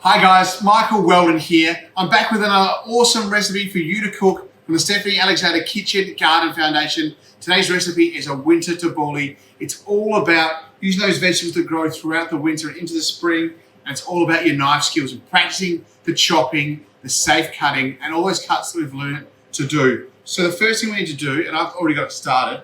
Hi guys, Michael Weldon here. I'm back with another awesome recipe for you to cook from the Stephanie Alexander Kitchen Garden Foundation. Today's recipe is a winter tabbouleh. It's all about using those vegetables that grow throughout the winter and into the spring, and it's all about your knife skills and practicing the chopping, the safe cutting, and all those cuts that we've learned to do. So the first thing we need to do, and I've already got it started,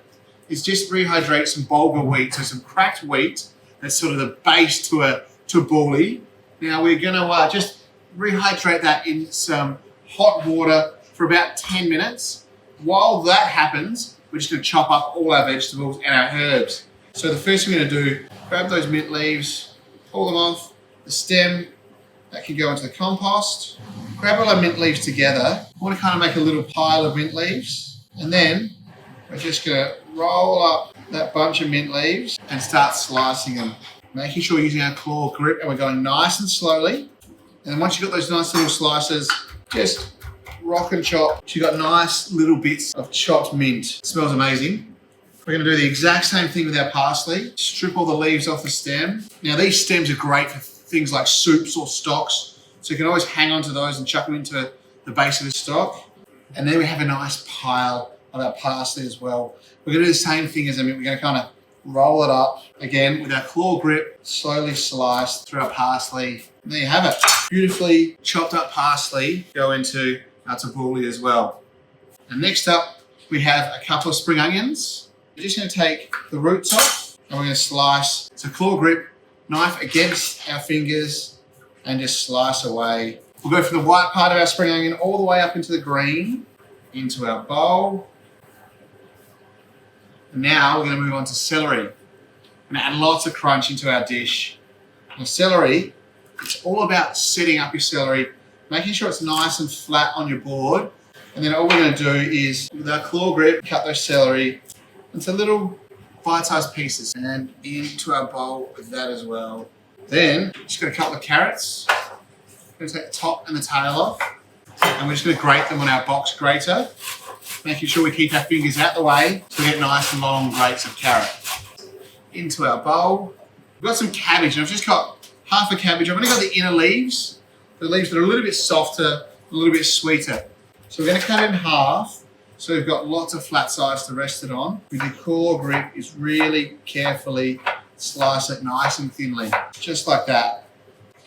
is just rehydrate some bulgur wheat, so some cracked wheat. That's sort of the base to a tabbouleh. Now we're gonna just rehydrate that in some hot water for about 10 minutes. While that happens, we're just gonna chop up all our vegetables and our herbs. So the first thing we're gonna do, grab those mint leaves, pull them off, the stem, that can go into the compost. Grab all our mint leaves together. I wanna kind of make a little pile of mint leaves, and then we're just gonna roll up that bunch of mint leaves and start slicing them. Making sure we're using our claw grip and we're going nice and slowly. And then once you've got those nice little slices, just rock and chop. So you've got nice little bits of chopped mint. It smells amazing. We're gonna do the exact same thing with our parsley. Strip all the leaves off the stem. Now these stems are great for things like soups or stocks. So you can always hang on to those and chuck them into the base of the stock. And then we have a nice pile of our parsley as well. We're gonna do the same thing as mint. We're gonna kind of roll it up again with our claw grip, slowly slice through our parsley. And there you have it. Beautifully chopped up parsley go into our tabbouleh as well. And next up, we have a couple of spring onions. We're just gonna take the roots off and we're gonna slice. So claw grip, knife against our fingers and just slice away. We'll go from the white part of our spring onion all the way up into the green, into our bowl. Now we're going to move on to celery. We're going to add lots of crunch into our dish. Now celery, it's all about setting up your celery, making sure it's nice and flat on your board. And then all we're going to do is, with our claw grip, cut those celery into little bite-sized pieces and into our bowl with that as well. Then, just got a couple of carrots. We're going to take the top and the tail off. And we're just going to grate them on our box grater, making sure we keep our fingers out the way so we get nice and long grates of carrot. Into our bowl. We've got some cabbage, and I've just got half a cabbage. I've only got the inner leaves, the leaves that are a little bit softer, a little bit sweeter. So we're going to cut it in half, so we've got lots of flat sides to rest it on. With your claw grip, is really carefully slice it nice and thinly, just like that.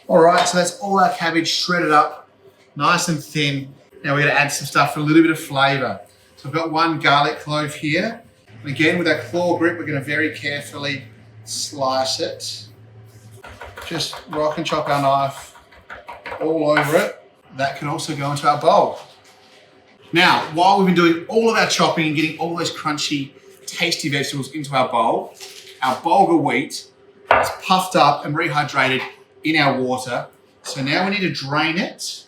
All right, so that's all our cabbage shredded up, nice and thin. Now we're going to add some stuff for a little bit of flavour. So I've got one garlic clove here. And again, with our claw grip, we're going to very carefully slice it. Just rock and chop our knife all over it. That can also go into our bowl. Now, while we've been doing all of our chopping and getting all those crunchy, tasty vegetables into our bowl, our bulgur wheat is puffed up and rehydrated in our water. So now we need to drain it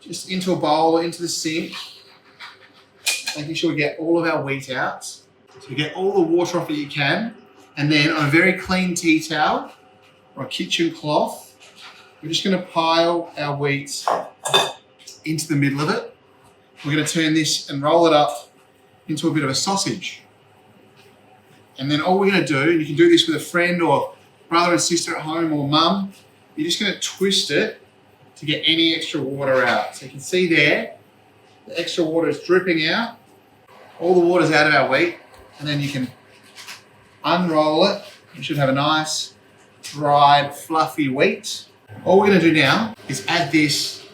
just into a bowl or into the sink. Making sure we get all of our wheat out. So you get all the water off that you can. And then on a very clean tea towel or a kitchen cloth, we're just going to pile our wheat into the middle of it. We're going to turn this and roll it up into a bit of a sausage. And then all we're going to do, and you can do this with a friend or brother and sister at home or mum, you're just going to twist it to get any extra water out. So you can see there, the extra water is dripping out. All the water's out of our wheat, and then you can unroll it. You should have a nice, dried, fluffy wheat. All we're going to do now is add this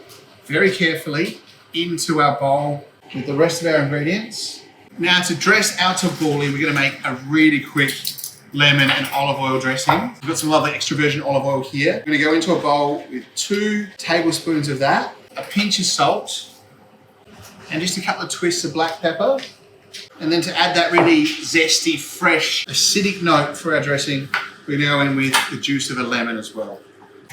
very carefully into our bowl with the rest of our ingredients. Now to dress our tabbouleh, we're going to make a really quick lemon and olive oil dressing. We've got some lovely extra virgin olive oil here. We're going to go into a bowl with 2 tablespoons of that, a pinch of salt, and just a couple of twists of black pepper. And then to add that really zesty, fresh, acidic note for our dressing, we're going to go in with the juice of a lemon as well.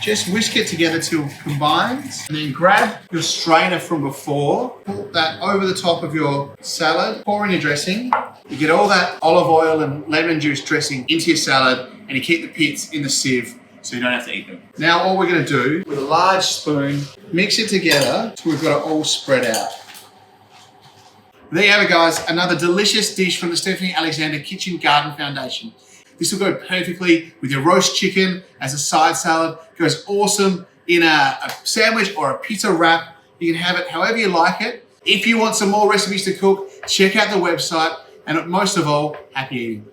Just whisk it together till it combines, and then grab your strainer from before, put that over the top of your salad, pour in your dressing. You get all that olive oil and lemon juice dressing into your salad, and you keep the pits in the sieve so you don't have to eat them. Now all we're going to do, with a large spoon, mix it together till we've got it all spread out. There you have it, guys. Another delicious dish from the Stephanie Alexander Kitchen Garden Foundation. This will go perfectly with your roast chicken as a side salad. It goes awesome in a sandwich or a pizza wrap. You can have it however you like it. If you want some more recipes to cook, check out the website. And most of all, happy eating.